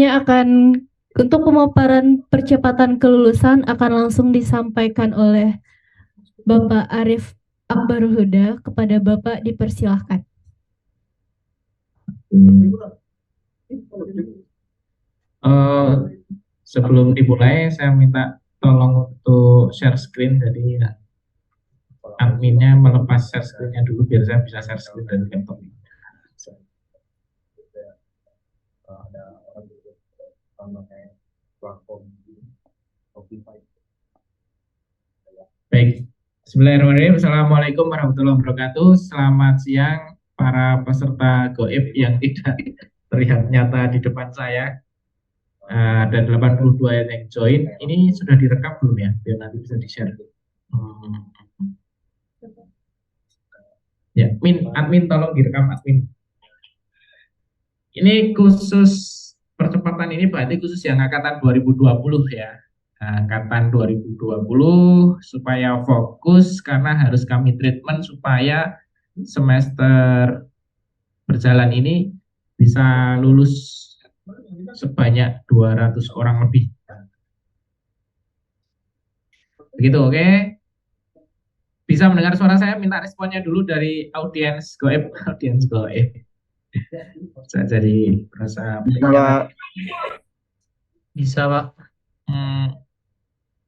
akan untuk pemaparan percepatan kelulusan akan langsung disampaikan oleh Bapak Arif Akbar Huda. Kepada Bapak dipersilahkan. Sebelum dimulai, saya minta tolong untuk share screen. Jadi ya, adminnya melepas share screen-nya dulu biar saya bisa share screen dari laptop. Baik, Bismillahirrahmanirrahim. Assalamualaikum warahmatullahi wabarakatuh. Selamat siang para peserta goib yang tidak terlihat nyata di depan saya. Ada 82 yang join. Ini sudah direkam belum ya? Biar nanti bisa di-share. Ya, admin tolong direkam admin. Ini khusus percepatan ini berarti khusus yang angkatan 2020 ya. Angkatan 2020 supaya fokus karena harus kami treatment supaya semester berjalan ini bisa lulus sebanyak 200 orang lebih. Begitu, oke? Bisa mendengar suara saya? Minta responnya dulu dari audiens goib. Audiens goib. Saya jadi merasa bisa, Pak.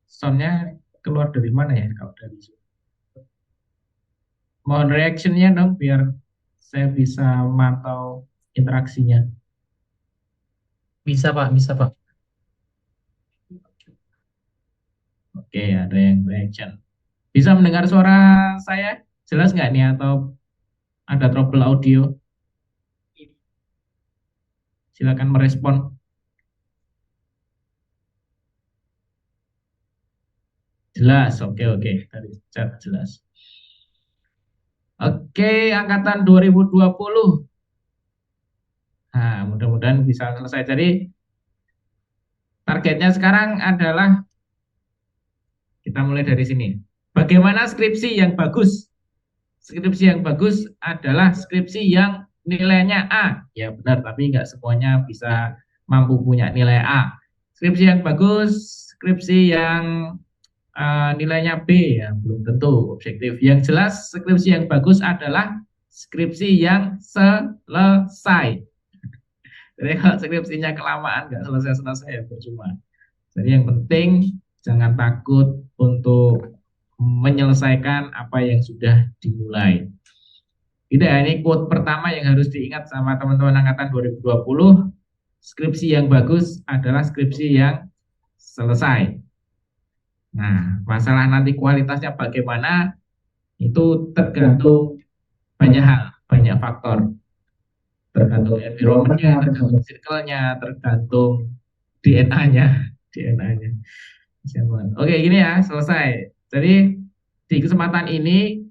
Soundnya keluar dari mana ya kalau dari mohon reactionnya dong biar saya bisa mantau interaksinya. Bisa Pak, bisa Pak. Oke, ada yang reaction. Bisa mendengar suara saya? Jelas nggak nih atau ada trouble audio? Silakan merespon. Jelas, oke. Dari chat jelas. Oke, angkatan 2020. Nah, mudah-mudahan bisa selesai. Jadi targetnya sekarang adalah kita mulai dari sini. Bagaimana skripsi yang bagus? Skripsi yang bagus adalah skripsi yang nilainya A. Ya benar, tapi nggak semuanya bisa mampu punya nilai A. Skripsi yang bagus, skripsi yang nilainya B, ya belum tentu objektif. Yang jelas skripsi yang bagus adalah skripsi yang selesai. Jadi kalau skripsinya kelamaan nggak selesai-selesai ya percuma. Jadi yang penting jangan takut untuk menyelesaikan apa yang sudah dimulai. Ini quote pertama yang harus diingat sama teman-teman angkatan 2020. Skripsi yang bagus adalah skripsi yang selesai. Nah, masalah nanti kualitasnya bagaimana itu tergantung banyak hal, banyak faktor. Tergantung environment-nya, tergantung circle-nya, tergantung DNA-nya. DNA-nya. Oke, gini ya, selesai. Jadi di kesempatan ini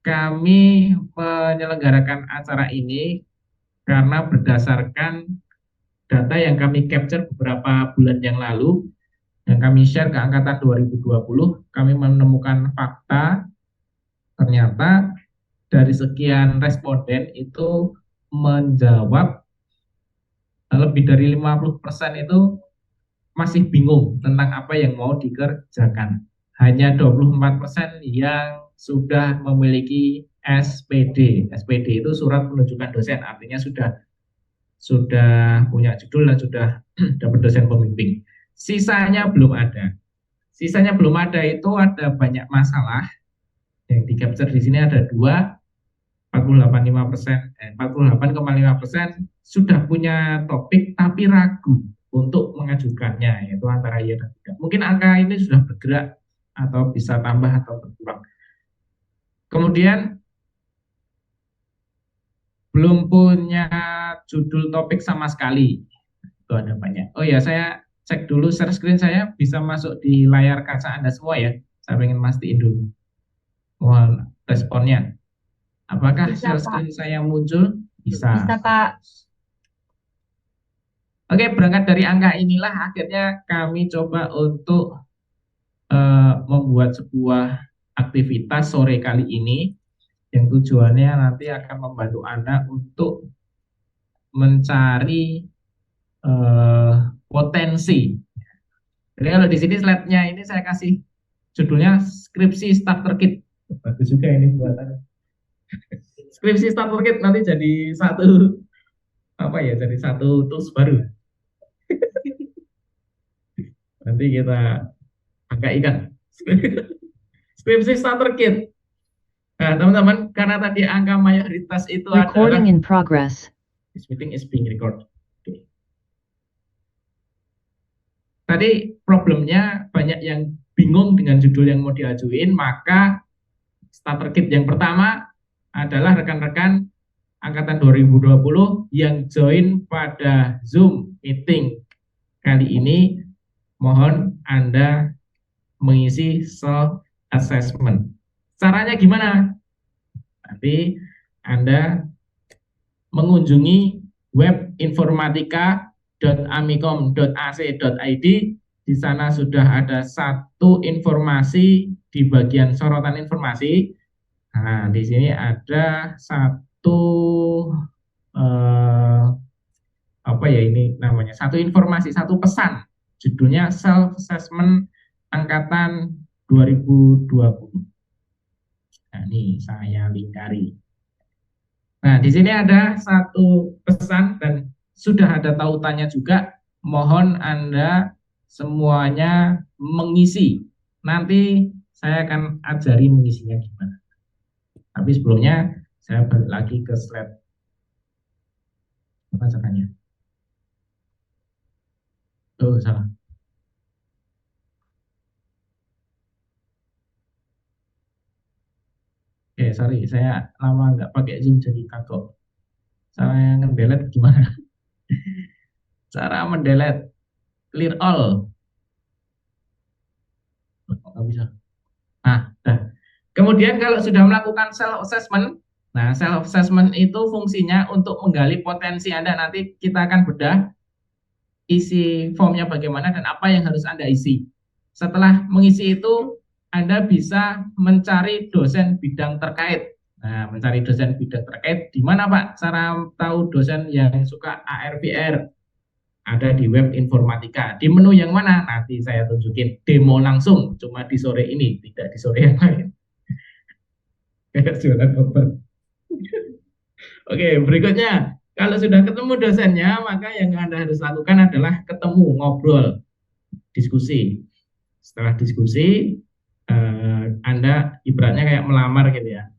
kami menyelenggarakan acara ini karena berdasarkan data yang kami capture beberapa bulan yang lalu yang kami share ke angkatan 2020, kami menemukan fakta ternyata dari sekian responden itu menjawab lebih dari 50% itu masih bingung tentang apa yang mau dikerjakan. Hanya 24% yang sudah memiliki SPD. SPD itu surat penunjukan dosen, artinya sudah punya judul dan sudah dapat dosen pembimbing. Sisanya belum ada. Sisanya belum ada itu ada banyak masalah yang di capture di sini ada dua. 48,5% sudah punya topik tapi ragu untuk mengajukannya, yaitu antara iya dan tidak. Mungkin angka ini sudah bergerak atau bisa tambah atau berkurang. Kemudian belum punya judul topik sama sekali. Itu ada banyak. Oh ya, saya cek dulu share screen saya bisa masuk di layar kaca Anda semua ya. Saya ingin mastiin dulu. Mohon responnya. Apakah share screen saya muncul? Bisa. Bisa, Pak. Oke, berangkat dari angka inilah akhirnya kami coba untuk membuat sebuah aktivitas sore kali ini yang tujuannya nanti akan membantu Anda untuk mencari potensi. Jadi kalau di sini slide-nya ini saya kasih judulnya skripsi starter kit. Bagus juga ini buatannya. Skripsi starter kit nanti jadi satu apa ya? Jadi satu tools baru. Nanti kita angkat ikan. Skripsi starter kit. Nah, teman-teman, karena tadi angka mayoritas itu Recording adalah in progress. this meeting is being recorded. Oke. Tadi problemnya banyak yang bingung dengan judul yang mau diajuin, maka starter kit yang pertama adalah rekan-rekan angkatan 2020 yang join pada Zoom meeting kali ini. Mohon Anda mengisi self assessment. Caranya gimana? Nanti Anda mengunjungi web informatika.amikom.ac.id. Di sana sudah ada satu informasi di bagian sorotan informasi. Nah, di sini ada satu apa ya ini namanya? Satu informasi, satu pesan. Judulnya self assessment angkatan 2020. Nah, ini saya lingkari. Nah, di sini ada satu pesan dan sudah ada tautannya juga. Mohon Anda semuanya mengisi. Nanti saya akan ajari mengisinya gimana. Tapi sebelumnya saya balik lagi ke slide. Apa caranya? Oh, salah. Oke, sorry, saya lama nggak pakai Zoom jadi kagok. Cara ngedelete gimana? Cara mendelete clear all. Nggak bisa. Nah, kemudian kalau sudah melakukan self assessment, nah self assessment itu fungsinya untuk menggali potensi Anda. Nanti kita akan bedah isi formnya bagaimana dan apa yang harus Anda isi. Setelah mengisi itu, Anda bisa mencari dosen bidang terkait. Nah, mencari dosen bidang terkait di mana Pak? Cara tahu dosen yang suka ARVR? Ada di web informatika. Di menu yang mana? Nanti saya tunjukin demo langsung. Cuma di sore ini, tidak di sore yang lain. Kayak jualan obat. Oke, berikutnya. Kalau sudah ketemu dosennya, maka yang Anda harus lakukan adalah ketemu, ngobrol, diskusi. Setelah diskusi, Anda ibaratnya kayak melamar gitu ya.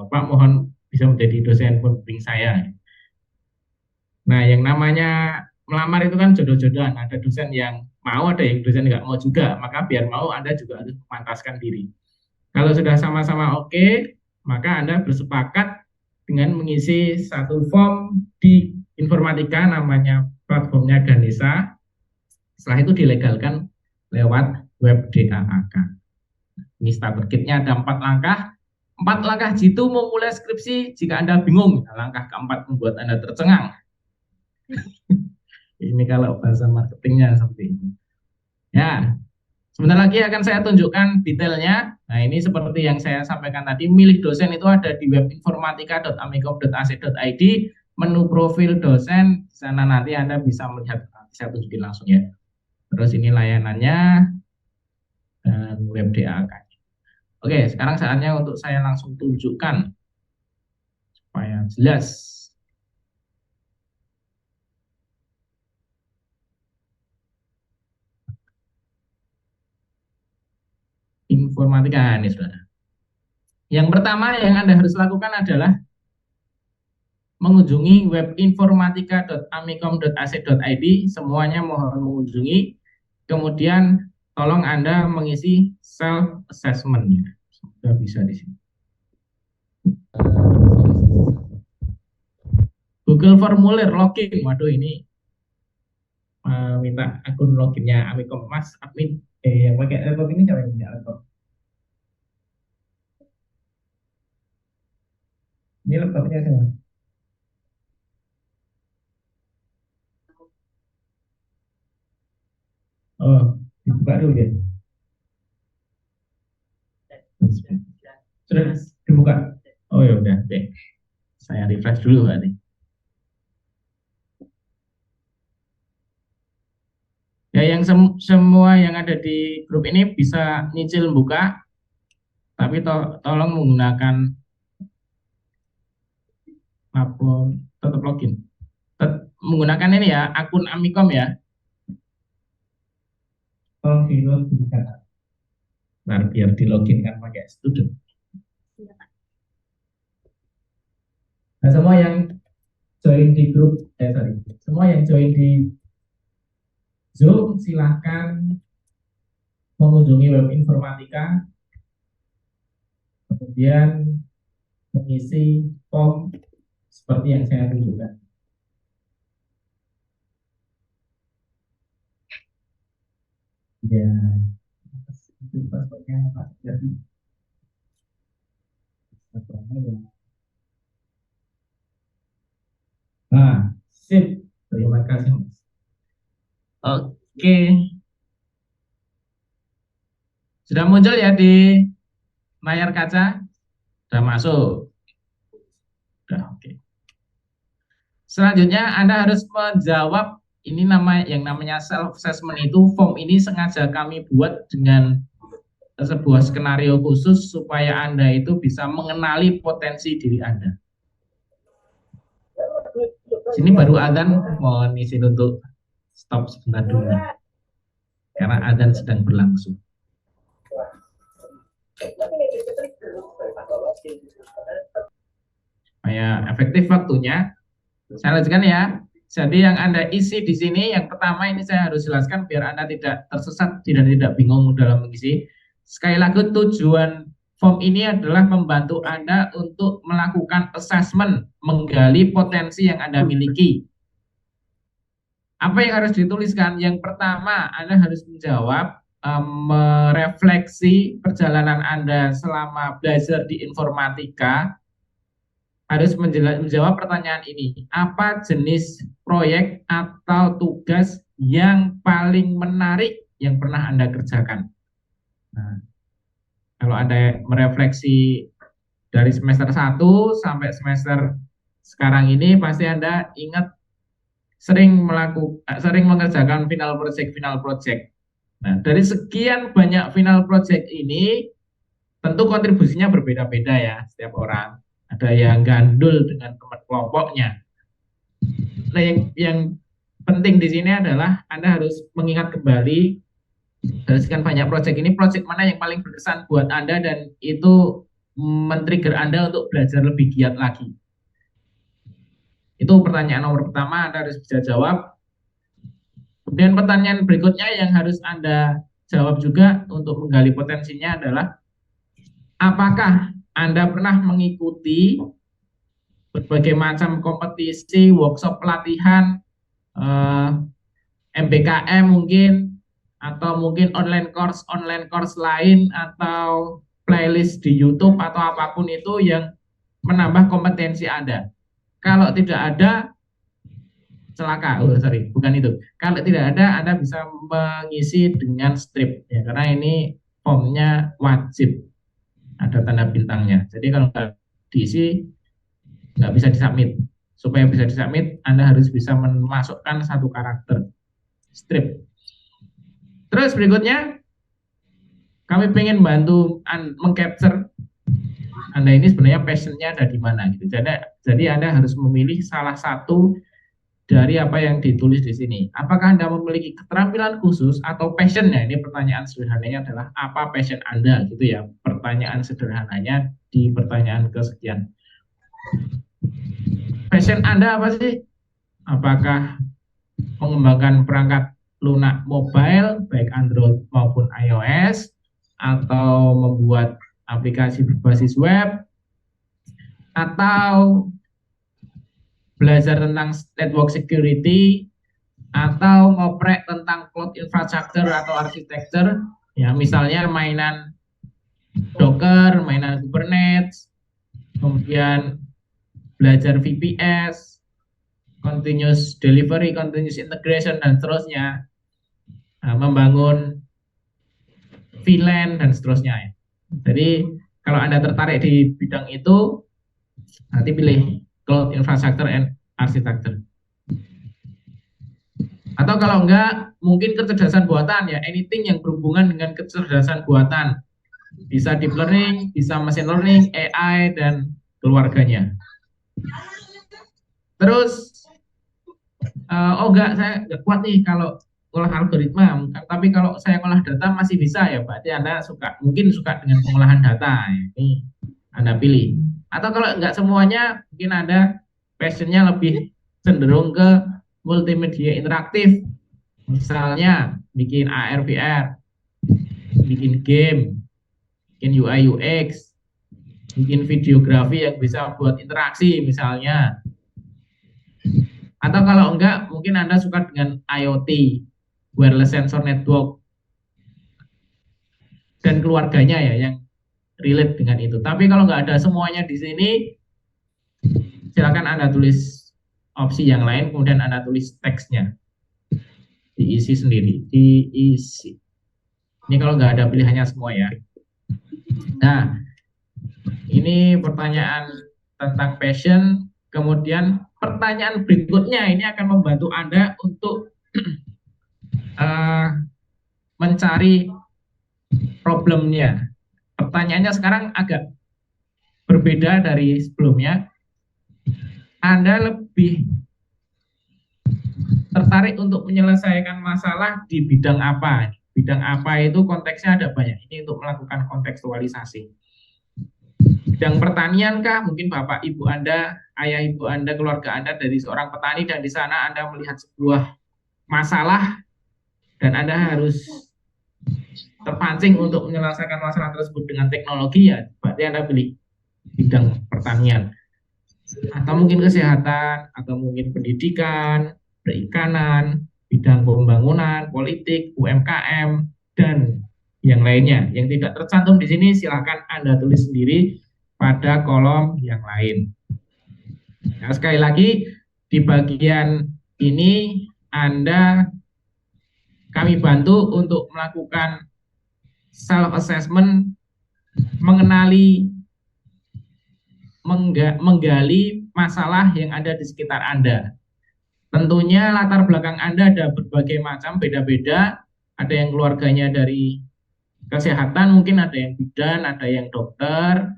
Pak, mohon bisa menjadi dosen pembimbing saya. Nah, yang namanya melamar itu kan jodoh-jodohan. Ada dosen yang mau, ada yang dosen nggak mau juga. Maka biar mau, Anda juga harus memantaskan diri. Kalau sudah sama-sama oke, maka Anda bersepakat dengan mengisi satu form di informatika, namanya platformnya Ganesha. Setelah itu dilegalkan lewat web DAAK. Ini starter kitnya ada 4 langkah. 4 langkah jitu memulai skripsi jika Anda bingung. Langkah keempat membuat Anda tercengang. Ini kalau bahasa marketingnya seperti itu. Ya, sebentar lagi akan saya tunjukkan detailnya. Nah, ini seperti yang saya sampaikan tadi, milih dosen itu ada di web informatika.amikom.ac.id, menu profil dosen. Di sana nanti Anda bisa melihat, saya tunjukin langsung ya. Terus ini layanannya dan web DAK. Oke, sekarang saatnya untuk saya langsung tunjukkan supaya jelas. Informatika ini saudara. Yang pertama yang Anda harus lakukan adalah mengunjungi web informatika.amikom.ac.id. Semuanya mohon mengunjungi. Kemudian tolong Anda mengisi self assessment-nya. Sudah bisa di sini. Google formulir login. Waduh, ini minta akun loginnya Amikom. Mas admin yang pakai laptop ini siapa yang punya laptop? Ini laptopnya siapa? Oh, dibuka dulu ya. Sudah dibuka. Oh ya udah deh. Saya refresh dulu berarti. Ya, yang semua yang ada di grup ini bisa nyicil buka, tapi tolong menggunakan tetap login. Menggunakan ini ya, akun Amikom ya. Tolong di login kan. Biar di login kan pakai student. Nah, semua yang join di grup, semua yang join di Zoom silahkan mengunjungi web informatika, kemudian mengisi form seperti yang saya tunjukkan. Ya, itu passwordnya Pak. Jadi, nah, sip. Terima kasih. Oke. Sudah muncul ya di layar kaca? Sudah masuk. Sudah, oke. Selanjutnya Anda harus menjawab ini yang namanya self assessment. Itu form ini sengaja kami buat dengan sebuah skenario khusus supaya Anda itu bisa mengenali potensi diri Anda. Sini baru adzan, mohon izin untuk stop sebentar dulu karena adzan sedang berlangsung. Supaya efektif waktunya, saya lanjutkan ya. Jadi yang Anda isi di sini, yang pertama ini saya harus jelaskan biar Anda tidak tersesat dan tidak bingung dalam mengisi. Sekali lagi, tujuan form ini adalah membantu Anda untuk melakukan assessment, menggali potensi yang Anda miliki. Apa yang harus dituliskan? Yang pertama, Anda harus menjawab, merefleksi perjalanan Anda selama belajar di informatika, harus menjawab pertanyaan ini. Apa jenis proyek atau tugas yang paling menarik yang pernah Anda kerjakan? Nah, kalau Anda merefleksi dari semester 1 sampai semester sekarang ini, pasti Anda ingat sering mengerjakan final project. Nah, dari sekian banyak final project ini, tentu kontribusinya berbeda-beda ya setiap orang. Ada yang gandul dengan teman kelompoknya. Nah, yang penting di sini adalah Anda harus mengingat kembali dari sekian banyak project ini, project mana yang paling berkesan buat Anda dan itu men-trigger Anda untuk belajar lebih giat lagi. Itu pertanyaan nomor pertama, Anda harus bisa jawab. Kemudian pertanyaan berikutnya yang harus Anda jawab juga untuk menggali potensinya adalah, apakah Anda pernah mengikuti berbagai macam kompetisi, workshop pelatihan, MBKM mungkin, atau mungkin online course lain, atau playlist di YouTube atau apapun itu yang menambah kompetensi Anda. Kalau tidak ada, celaka, bukan itu. Kalau tidak ada, Anda bisa mengisi dengan strip, ya, karena ini formnya wajib ada tanda bintangnya. Jadi kalau nggak diisi, nggak bisa disubmit. Supaya bisa disubmit, Anda harus bisa memasukkan satu karakter strip. Terus berikutnya, kami pengen bantu mengcapture Anda ini sebenarnya passionnya ada di mana gitu. Jadi Anda harus memilih salah satu dari apa yang ditulis di sini. Apakah Anda memiliki keterampilan khusus atau passionnya? Ini pertanyaan sederhananya adalah apa passion Anda gitu ya. Pertanyaan sederhananya di pertanyaan kesekian. Passion Anda apa sih? Apakah mengembangkan perangkat lunak mobile baik Android maupun iOS, atau membuat aplikasi berbasis web, atau belajar tentang network security, atau ngoprek tentang cloud infrastructure atau arsitektur, ya misalnya mainan Docker, mainan Kubernetes, kemudian belajar VPS, continuous delivery, continuous integration, dan seterusnya, membangun VLAN dan seterusnya ya. Jadi kalau Anda tertarik di bidang itu, nanti pilih Cloud Infrastructure and Architecture. Atau kalau enggak, mungkin kecerdasan buatan ya, anything yang berhubungan dengan kecerdasan buatan. Bisa deep learning, bisa machine learning, AI, dan keluarganya. Terus, oh enggak, saya enggak kuat nih kalau olah algoritma, tapi kalau saya olah data masih bisa ya, berarti Anda mungkin suka dengan pengolahan data. Ini Anda pilih. Atau kalau enggak semuanya, mungkin Anda passionnya lebih cenderung ke multimedia interaktif. Misalnya bikin AR VR, bikin game, bikin UI UX, bikin videografi yang bisa buat interaksi misalnya. Atau kalau enggak, mungkin Anda suka dengan IoT, wireless sensor network, dan keluarganya ya yang relate dengan itu. Tapi kalau nggak ada semuanya di sini, silakan Anda tulis opsi yang lain, kemudian Anda tulis teksnya. Diisi sendiri, diisi. Ini kalau nggak ada pilihannya semua ya. Nah, ini pertanyaan tentang passion. Kemudian pertanyaan berikutnya ini akan membantu Anda untuk mencari problemnya. Pertanyaannya sekarang agak berbeda dari sebelumnya. Anda lebih tertarik untuk menyelesaikan masalah di bidang apa? Bidang apa itu konteksnya ada banyak. Ini untuk melakukan kontekstualisasi. Bidang pertanian kah? Mungkin bapak ibu Anda, ayah ibu Anda, keluarga Anda dari seorang petani, dan di sana Anda melihat sebuah masalah dan Anda harus terpancing untuk menyelesaikan masalah tersebut dengan teknologi, ya berarti Anda pilih bidang pertanian. Atau mungkin kesehatan, atau mungkin pendidikan, perikanan, bidang pembangunan, politik, UMKM, dan yang lainnya. Yang tidak tercantum di sini silakan Anda tulis sendiri pada kolom yang lain. Nah, sekali lagi di bagian ini kami bantu untuk melakukan self assessment, menggali masalah yang ada di sekitar Anda. Tentunya latar belakang Anda ada berbagai macam, beda-beda. Ada yang keluarganya dari kesehatan, mungkin ada yang bidan, ada yang dokter,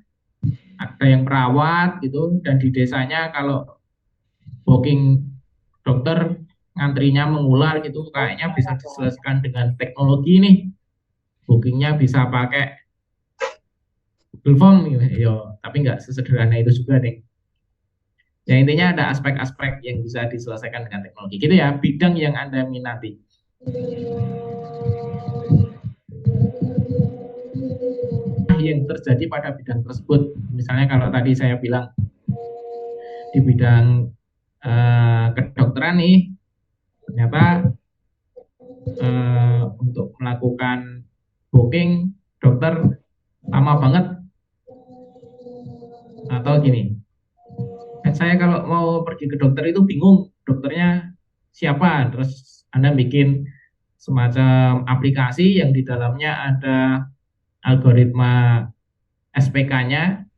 ada yang perawat gitu. Dan di desanya kalau booking dokter ngantrinya mengular gitu, kayaknya bisa diselesaikan dengan teknologi nih. Bookingnya bisa pakai Google Form gitu. Yo, tapi nggak sesederhana itu juga nih. Ya intinya ada aspek-aspek yang bisa diselesaikan dengan teknologi gitu ya, bidang yang Anda minati. Yang terjadi pada bidang tersebut. Misalnya kalau tadi saya bilang di bidang kedokteran nih, ternyata untuk melakukan booking dokter lama banget. Atau gini, saya kalau mau pergi ke dokter itu bingung, dokternya siapa, terus Anda bikin semacam aplikasi yang di dalamnya ada algoritma SPK-nya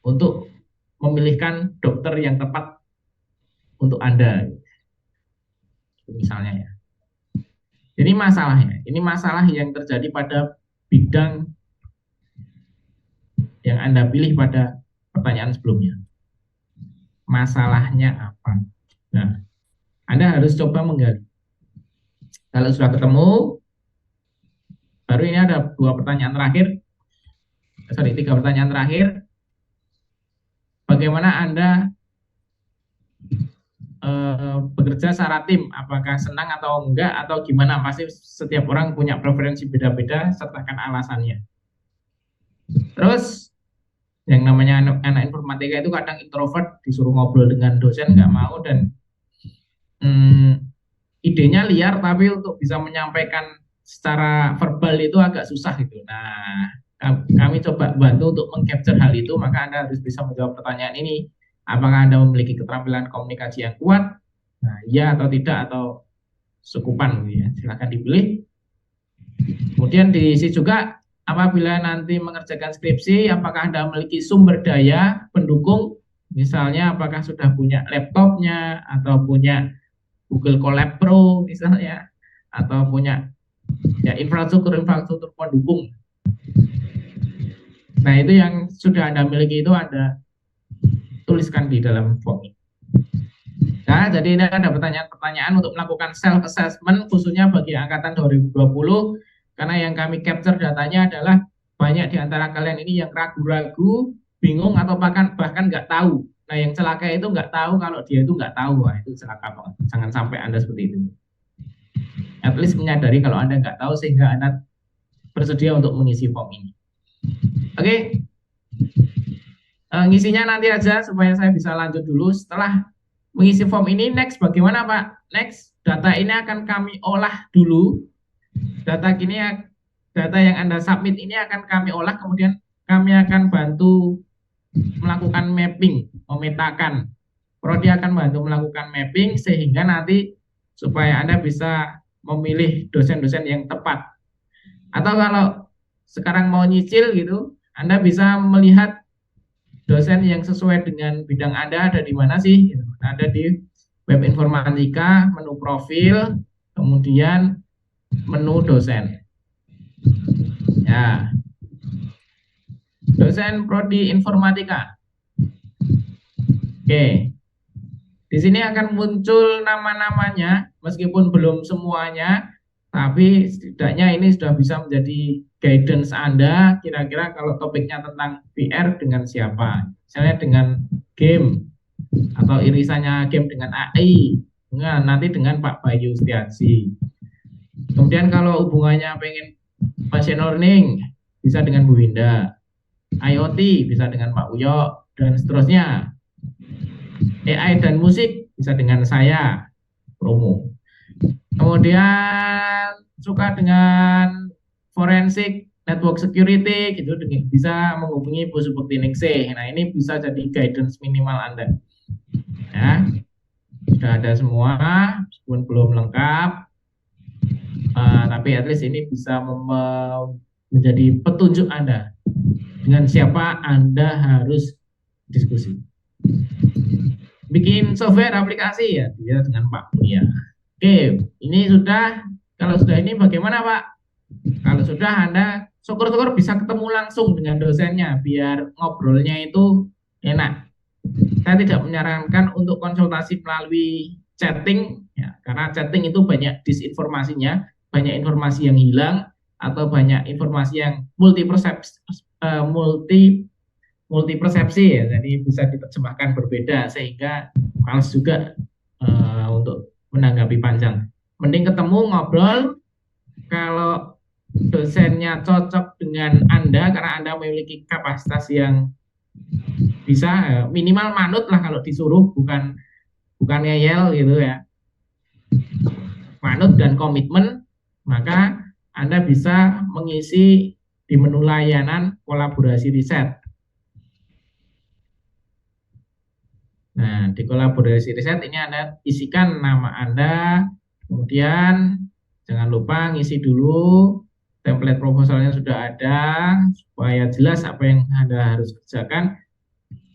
untuk memilihkan dokter yang tepat untuk Anda. Misalnya ya. Ini masalahnya, ini masalah yang terjadi pada bidang yang Anda pilih pada pertanyaan sebelumnya. Masalahnya apa? Nah, Anda harus coba menggali. Kalau sudah ketemu, baru ini ada 3 pertanyaan terakhir. Bagaimana Anda bekerja secara tim? Apakah senang atau enggak, atau gimana? Pasti setiap orang punya preferensi beda-beda, sertakan alasannya. Terus, yang namanya anak informatika itu kadang introvert, disuruh ngobrol dengan dosen nggak mau, dan idenya liar, tapi untuk bisa menyampaikan secara verbal itu agak susah gitu. Nah, kami coba bantu untuk mengcapture hal itu, maka Anda harus bisa menjawab pertanyaan ini. Apakah Anda memiliki keterampilan komunikasi yang kuat? Nah, iya atau tidak, atau cukupan gitu ya. Silakan dipilih. Kemudian diisi juga apabila nanti mengerjakan skripsi, apakah Anda memiliki sumber daya pendukung? Misalnya apakah sudah punya laptopnya atau punya Google Colab Pro misalnya, atau punya ya infrastruktur pendukung. Nah, itu yang sudah Anda miliki itu Anda tuliskan di dalam form ini. Nah, jadi ini ada pertanyaan-pertanyaan untuk melakukan self-assessment khususnya bagi angkatan 2020, karena yang kami capture datanya adalah banyak di antara kalian ini yang ragu-ragu, bingung, atau bahkan nggak tahu. Nah, yang celaka itu nggak tahu kalau dia itu nggak tahu. Wah, itu celaka banget. Jangan sampai Anda seperti itu. At least menyadari kalau Anda nggak tahu sehingga Anda bersedia untuk mengisi form ini. Oke. Ngisinya nanti aja supaya saya bisa lanjut dulu. Setelah mengisi form ini, next bagaimana Pak? Next, data ini akan kami olah dulu. Data yang Anda submit ini akan kami olah, kemudian kami akan bantu melakukan mapping, memetakan. Prodi akan bantu melakukan mapping sehingga nanti supaya Anda bisa memilih dosen-dosen yang tepat. Atau kalau sekarang mau nyicil gitu, Anda bisa melihat dosen yang sesuai dengan bidang Anda ada di mana sih? Ada di web informatika, menu profil, kemudian menu dosen. Ya, dosen prodi informatika. Oke, di sini akan muncul nama-namanya, meskipun belum semuanya, tapi setidaknya ini sudah bisa menjadi guidance Anda, kira-kira kalau topiknya tentang VR dengan siapa. Misalnya dengan game, atau irisannya game dengan AI, nah, nanti dengan Pak Bayu Setiaji. Kemudian kalau hubungannya pengen machine learning, bisa dengan Bu Winda. IoT, bisa dengan Pak Uyo, dan seterusnya. AI dan musik, bisa dengan saya, promo. Kemudian suka dengan forensik, network security, gitu, bisa menghubungi Bu Supekti Ningsih. Nah, ini bisa jadi guidance minimal Anda. Ya, sudah ada semua, meskipun belum lengkap, tapi at least ini bisa menjadi petunjuk Anda dengan siapa Anda harus diskusi. Bikin software aplikasi ya, dia dengan Pak Buya. Oke, ini sudah. Kalau sudah ini bagaimana Pak? Kalau sudah Anda syukur-syukur bisa ketemu langsung dengan dosennya biar ngobrolnya itu enak. Saya tidak menyarankan untuk konsultasi melalui chatting ya, karena chatting itu banyak disinformasinya, banyak informasi yang hilang atau banyak informasi yang multi persepsi ya, jadi bisa diterjemahkan berbeda sehingga males juga untuk menanggapi panjang. Mending ketemu ngobrol. Kalau dosennya cocok dengan Anda karena Anda memiliki kapasitas yang bisa minimal manut lah kalau disuruh, bukan ngeyel gitu ya, manut dan komitmen, maka Anda bisa mengisi di menu layanan kolaborasi riset. Nah, di kolaborasi riset ini Anda isikan nama Anda, kemudian jangan lupa ngisi dulu template proposalnya sudah ada supaya jelas apa yang Anda harus kerjakan.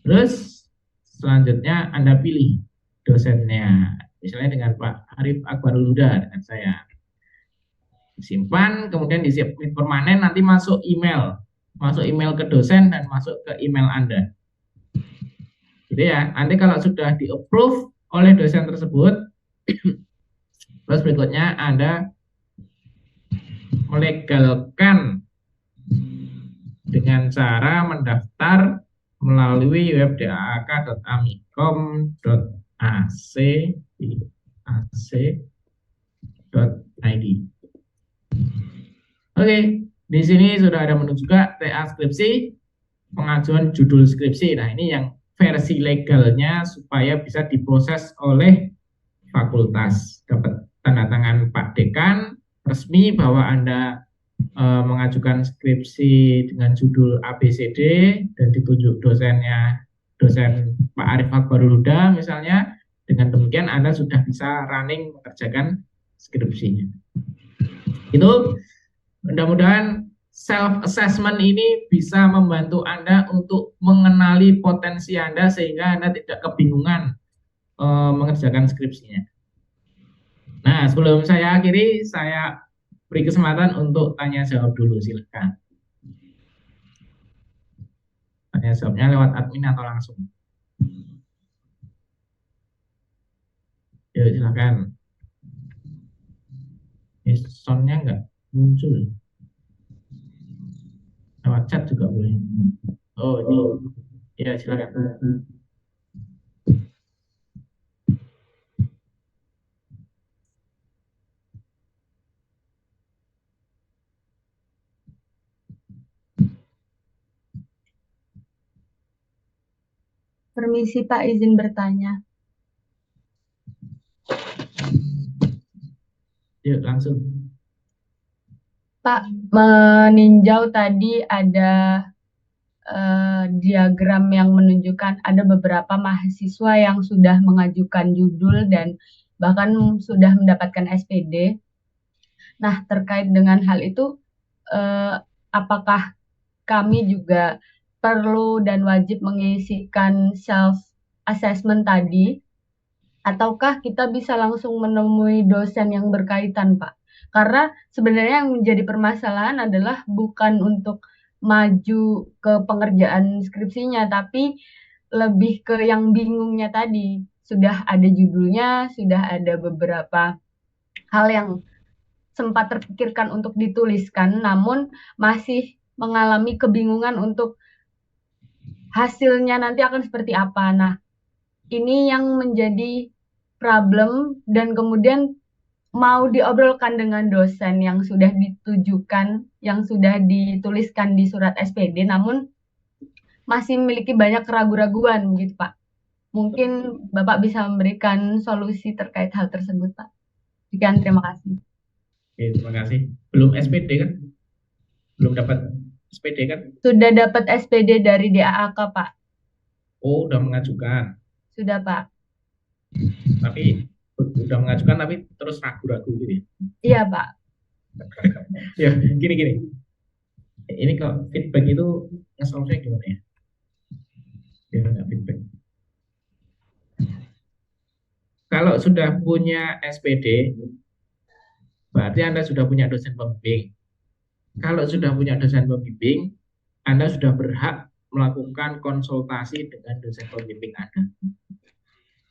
Terus selanjutnya Anda pilih dosennya, misalnya dengan Pak Arif Akbarul Huda dengan saya. Simpan, kemudian di-submit permanen, nanti masuk email ke dosen dan masuk ke email Anda. Gitu ya. Nanti kalau sudah di-approve oleh dosen tersebut, terus berikutnya Anda melegalkan dengan cara mendaftar melalui web dak.amikom.ac.id. Oke, di sini sudah ada menu juga TA skripsi, pengajuan judul skripsi. Nah, ini yang versi legalnya supaya bisa diproses oleh fakultas. Dapat tanda tangan Pak Dekan resmi bahwa Anda mengajukan skripsi dengan judul ABCD dan ditunjuk dosennya, dosen Pak Arif Akbarul Huda misalnya. Dengan demikian Anda sudah bisa running mengerjakan skripsinya. Itu mudah-mudahan self-assessment ini bisa membantu Anda untuk mengenali potensi Anda sehingga Anda tidak kebingungan mengerjakan skripsinya. Nah, sebelum saya akhiri, saya beri kesempatan untuk tanya jawab dulu, silakan. Tanya jawabnya lewat admin atau langsung. Yuk, silakan. Ini soundnya nggak muncul. Lewat chat juga boleh. Oh, ini. Ya, silakan. Permisi Pak, izin bertanya. Yuk, langsung. Pak, meninjau tadi ada diagram yang menunjukkan ada beberapa mahasiswa yang sudah mengajukan judul dan bahkan sudah mendapatkan SPD. Nah, terkait dengan hal itu, apakah kami juga perlu dan wajib mengisikan self assessment tadi, ataukah kita bisa langsung menemui dosen yang berkaitan, Pak? Karena sebenarnya yang menjadi permasalahan adalah bukan untuk maju ke pengerjaan skripsinya, tapi lebih ke yang bingungnya tadi. Sudah ada judulnya, sudah ada beberapa hal yang sempat terpikirkan untuk dituliskan, namun masih mengalami kebingungan untuk hasilnya nanti akan seperti apa. Nah, ini yang menjadi problem dan kemudian mau diobrolkan dengan dosen yang sudah ditujukan, yang sudah dituliskan di surat SPD, namun masih memiliki banyak keraguan-raguan gitu, Pak. Mungkin Bapak bisa memberikan solusi terkait hal tersebut, Pak. Sekian, terima kasih. Oke, terima kasih. Belum SPD kan? Belum dapat SPD kan? Sudah dapat SPD dari DAAK, Pak. Oh, udah mengajukan. Sudah, Pak. Tapi udah mengajukan tapi terus ragu-ragu gitu ya. Iya, Pak. Ya, gini. Ini kalau feedback itu nge-solve-nya gimana ya? Biar nggak feedback. Kalau sudah punya SPD, berarti Anda sudah punya dosen pembimbing. Kalau sudah punya dosen pembimbing, Anda sudah berhak melakukan konsultasi dengan dosen pembimbing Anda.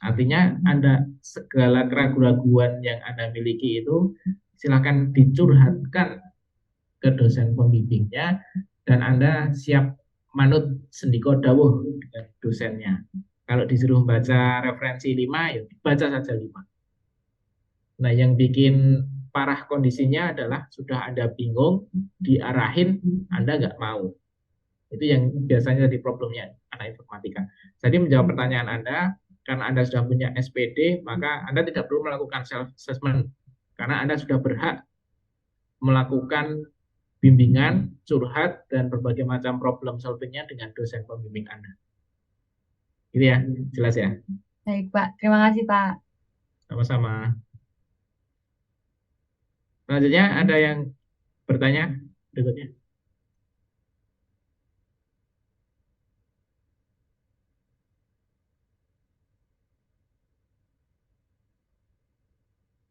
Artinya Anda segala keraguan-raguan yang Anda miliki itu silakan dicurhatkan ke dosen pembimbingnya dan Anda siap manut sendiko dawuh dengan dosennya. Kalau disuruh baca referensi 5, ya baca saja 5. Nah, yang bikin parah kondisinya adalah sudah Anda bingung, diarahin, Anda nggak mau. Itu yang biasanya jadi problemnya anak informatika. Jadi menjawab pertanyaan Anda, karena Anda sudah punya SPD, maka Anda tidak perlu melakukan self-assessment. Karena Anda sudah berhak melakukan bimbingan, curhat, dan berbagai macam problem solvingnya dengan dosen pembimbing Anda. Gitu ya, jelas ya? Baik, Pak. Terima kasih, Pak. Sama-sama. Selanjutnya ada yang bertanya berikutnya.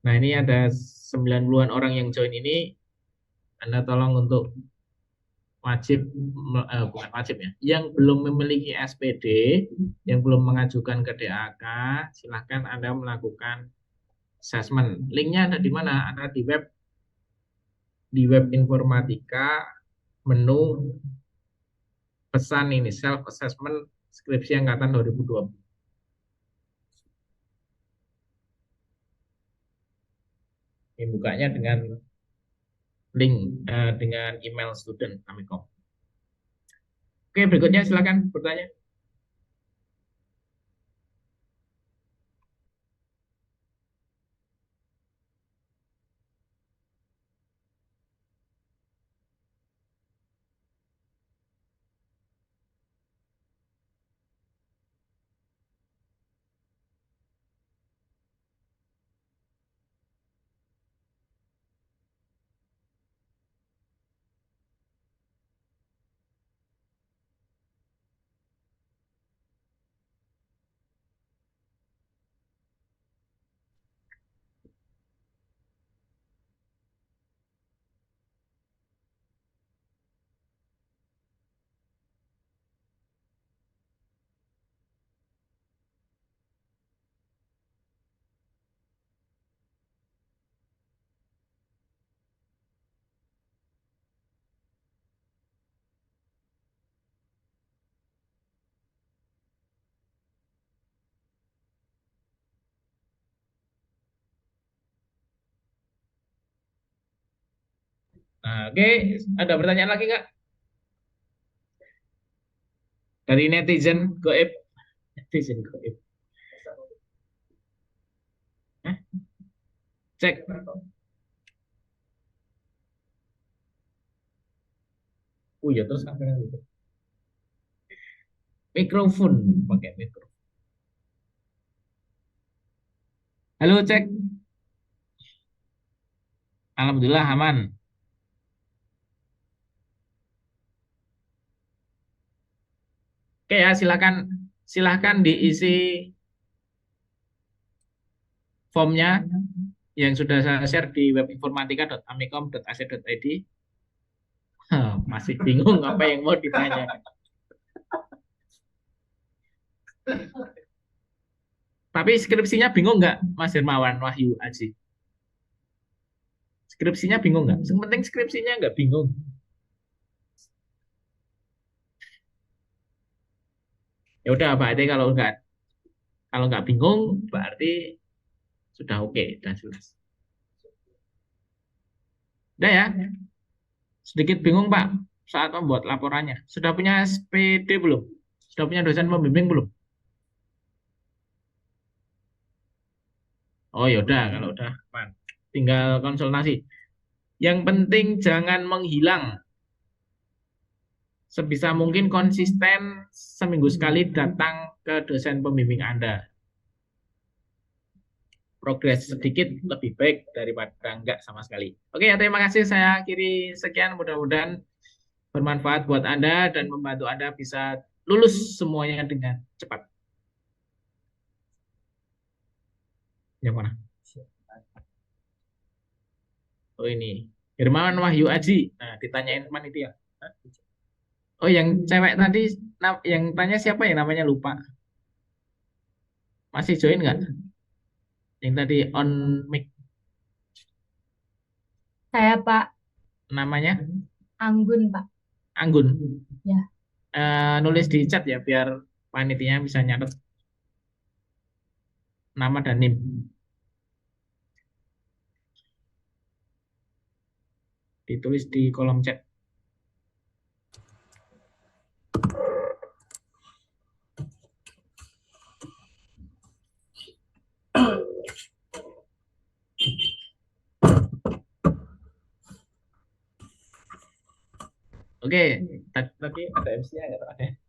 Nah, ini ada 90-an orang yang join ini. Anda tolong untuk wajib, bukan wajib ya, yang belum memiliki SPD, yang belum mengajukan ke DAK, silahkan Anda melakukan assessment. Linknya ada di mana? Ada di web informatika, menu pesan ini, self assessment skripsi angkatan 2020. Ini bukanya dengan link dengan email student Amikom. Oke, berikutnya silakan bertanya. Nah, oke, ada pertanyaan lagi nggak? Dari netizen goib. Netizen goib. Hah? Cek. Oh iya, terus apa lagi? Mikrofon, pakai mikrofon. Halo, cek. Alhamdulillah aman. Oke ya, silakan silakan diisi formnya yang sudah saya share di webinformatika.amikom.ac.id. Masih bingung apa yang mau ditanya. Tapi skripsinya bingung nggak, Mas Hermawan Wahyu Aji? Skripsinya bingung nggak? Yang penting skripsinya nggak bingung. Ya udah, berarti kalau nggak bingung berarti sudah oke, sudah jelas. Udah ya, sedikit bingung Pak saat membuat laporannya. Sudah punya SPD belum? Sudah punya dosen pembimbing belum? Oh ya udah, kalau udah aman. Tinggal konsultasi. Yang penting jangan menghilang. Sebisa mungkin konsisten seminggu sekali datang ke dosen pembimbing Anda. Progres sedikit lebih baik daripada enggak sama sekali. Oke ya, terima kasih. Saya akhiri sekian. Mudah-mudahan bermanfaat buat Anda dan membantu Anda bisa lulus semuanya dengan cepat. Yang mana? Oh ini. Hermawan Wahyu Aji. Nah, ditanyain panitia. Oh, yang cewek tadi, yang tanya siapa ya, namanya lupa. Masih join nggak? Yang tadi on mic, Saya Pak namanya Anggun, Pak. Anggun. Ya. Nulis di chat ya, biar panitia bisa nyatet nama dan NIM. Ditulis di kolom chat. Oke, tadi ada MC-nya nggak ada?